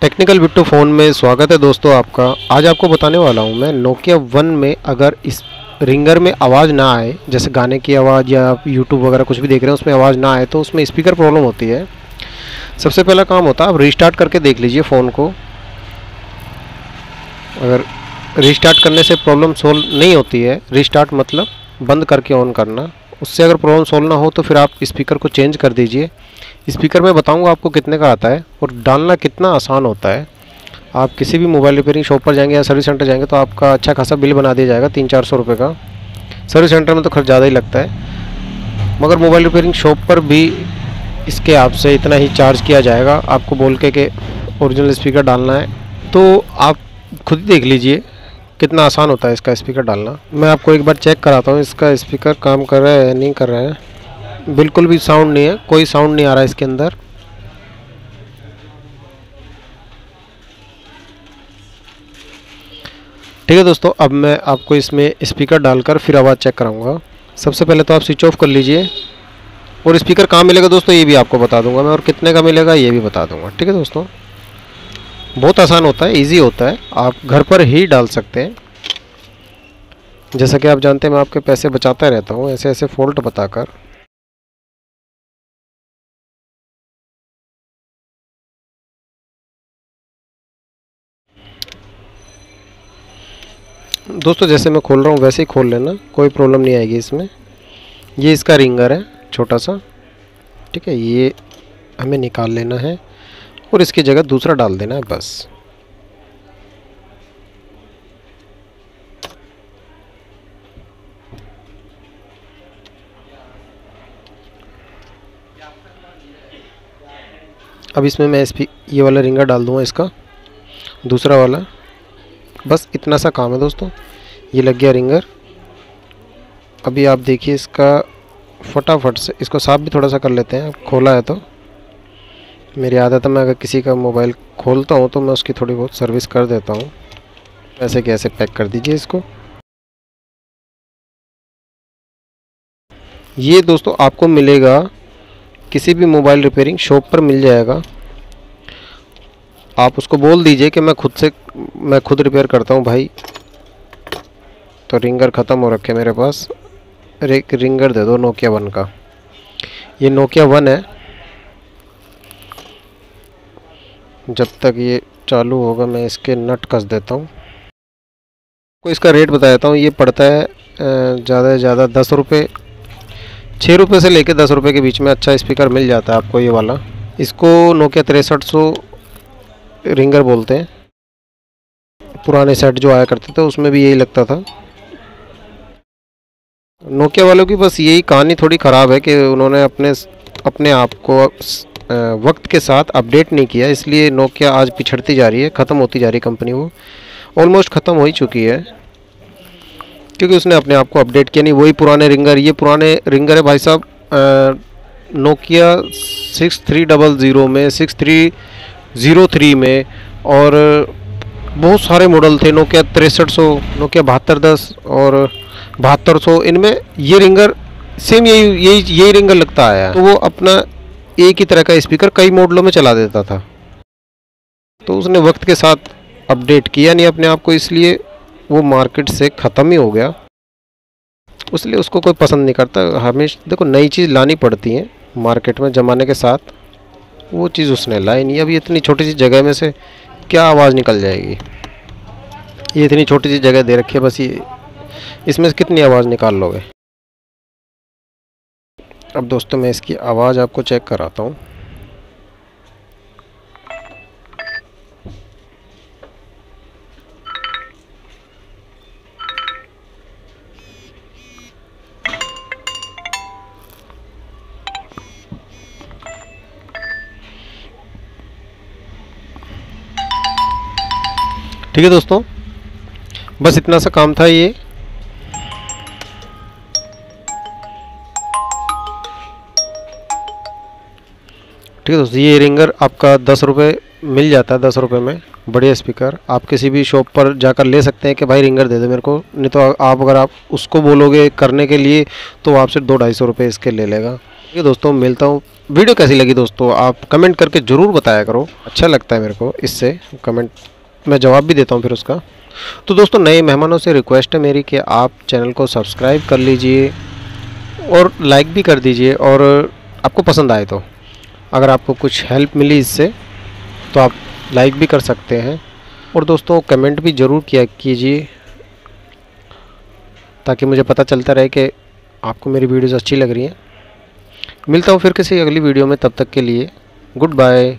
Technical Bittu phone में स्वागत है दोस्तों आपका। आज आपको बताने वाला हूं मैं नोकिया वन में अगर इस रिंगर में आवाज़ ना आए, जैसे गाने की आवाज़ या आप यूट्यूब वगैरह कुछ भी देख रहे हैं उसमें आवाज़ ना आए तो उसमें स्पीकर प्रॉब्लम होती है। सबसे पहला काम होता है आप रीस्टार्ट करके देख लीजिए फ़ोन को। अगर रीस्टार्ट करने से प्रॉब्लम सोल्व नहीं होती है, रीस्टार्ट मतलब बंद करके ऑन करना, उससे अगर प्रॉब्लम सोल्व ना हो तो फिर आप स्पीकर को चेंज कर दीजिए। स्पीकर मैं बताऊंगा आपको कितने का आता है और डालना कितना आसान होता है। आप किसी भी मोबाइल रिपेयरिंग शॉप पर जाएंगे या सर्विस सेंटर जाएंगे तो आपका अच्छा खासा बिल बना दिया जाएगा 300-400 रुपये का। सर्विस सेंटर में तो खर्च ज़्यादा ही लगता है, मगर मोबाइल रिपेयरिंग शॉप पर भी इसके आपसे इतना ही चार्ज किया जाएगा। आपको बोल के ओरिजिनल स्पीकर डालना है तो आप खुद ही देख लीजिए कितना आसान होता है इसका स्पीकर डालना। मैं आपको एक बार चेक कराता हूँ इसका स्पीकर काम कर रहा है या नहीं कर रहा है। बिल्कुल भी साउंड नहीं है, कोई साउंड नहीं आ रहा है इसके अंदर। ठीक है दोस्तों, अब मैं आपको इसमें स्पीकर डालकर फिर आवाज़ चेक कराऊंगा। सबसे पहले तो आप स्विच ऑफ कर लीजिए और स्पीकर कहाँ मिलेगा दोस्तों ये भी आपको बता दूंगा मैं, और कितने का मिलेगा ये भी बता दूंगा। ठीक है दोस्तों, बहुत आसान होता है, इजी होता है, आप घर पर ही डाल सकते हैं। जैसा कि आप जानते हैं मैं आपके पैसे बचाता रहता हूँ ऐसे ऐसे फॉल्ट बताकर। दोस्तों जैसे मैं खोल रहा हूँ वैसे ही खोल लेना, कोई प्रॉब्लम नहीं आएगी इसमें। ये इसका रिंगर है छोटा सा, ठीक है, ये हमें निकाल लेना है और इसकी जगह दूसरा डाल देना है बस। अब इसमें मैं ये वाला रिंगर डाल दूँगा, इसका दूसरा वाला, बस इतना सा काम है दोस्तों। ये लग गया रिंगर। अभी आप देखिए इसका फटाफट से इसको साफ भी थोड़ा सा कर लेते हैं। खोला है तो मेरी आदत है, मैं अगर किसी का मोबाइल खोलता हूँ तो मैं उसकी थोड़ी बहुत सर्विस कर देता हूँ। ऐसे कैसे पैक कर दीजिए इसको। ये दोस्तों आपको मिलेगा किसी भी मोबाइल रिपेयरिंग शॉप पर मिल जाएगा। आप उसको बोल दीजिए कि मैं खुद रिपेयर करता हूँ भाई, तो रिंगर ख़त्म हो रखे मेरे पास, एक रिंगर दे दो नोकिया वन का। ये नोकिया वन है। जब तक ये चालू होगा मैं इसके नट कस देता हूँ। को इसका रेट बता देता हूँ। ये पड़ता है ज़्यादा से ज़्यादा 10 रुपये, 6 रुपये से लेके 10 रुपये के बीच में अच्छा स्पीकर मिल जाता है आपको ये वाला। इसको नोकिया 6300 रिंगर बोलते हैं। पुराने सेट जो आया करते थे उसमें भी यही लगता था। नोकिया वालों की बस यही कहानी थोड़ी ख़राब है कि उन्होंने अपने आप को वक्त के साथ अपडेट नहीं किया, इसलिए नोकिया आज पिछड़ती जा रही है, ख़त्म होती जा रही है कंपनी। वो ऑलमोस्ट ख़त्म हो ही चुकी है क्योंकि उसने अपने आप को अपडेट किया नहीं। वही पुराने रिंगर, ये पुराने रिंगर है भाई साहब। नोकिया 6300 में, 6303 में, और बहुत सारे मॉडल थे। नोकिया 6300, नोकिया 7210 और 7200, इनमें ये रिंगर सेम यही रिंगर लगता आया है। तो वो अपना एक ही तरह का स्पीकर कई मॉडलों में चला देता था, तो उसने वक्त के साथ अपडेट किया नहीं अपने आप को, इसलिए वो मार्केट से ख़त्म ही हो गया। इसलिए उसको कोई पसंद नहीं करता। हमेशा देखो नई चीज़ लानी पड़ती है मार्केट में ज़माने के साथ, वो चीज़ उसने लाई नहीं। अभी इतनी छोटी सी जगह में से क्या आवाज़ निकल जाएगी। ये इतनी छोटी सी जगह दे रखी है, बस ये इसमें से कितनी आवाज़ निकाल लोगे। अब दोस्तों मैं इसकी आवाज़ आपको चेक कराता हूँ। ठीक है दोस्तों, बस इतना सा काम था ये। ठीक है दोस्तों, ये रिंगर आपका 10 रुपये मिल जाता है, 10 रुपये में बढ़िया स्पीकर। आप किसी भी शॉप पर जाकर ले सकते हैं कि भाई रिंगर दे दे मेरे को, नहीं तो आप अगर आप उसको बोलोगे करने के लिए तो आपसे 200-250 रुपये इसके ले लेगा। ये दोस्तों मिलता हूँ। वीडियो कैसी लगी दोस्तों आप कमेंट करके ज़रूर बताया करो, अच्छा लगता है मेरे को, इससे कमेंट मैं जवाब भी देता हूँ फिर उसका। तो दोस्तों नए मेहमानों से रिक्वेस्ट है मेरी कि आप चैनल को सब्सक्राइब कर लीजिए और लाइक भी कर दीजिए, और आपको पसंद आए तो अगर आपको कुछ हेल्प मिली इससे तो आप लाइक भी कर सकते हैं, और दोस्तों कमेंट भी ज़रूर किया कीजिए ताकि मुझे पता चलता रहे कि आपको मेरी वीडियोज़ अच्छी लग रही हैं। मिलता हूँ फिर किसी अगली वीडियो में, तब तक के लिए गुड बाय।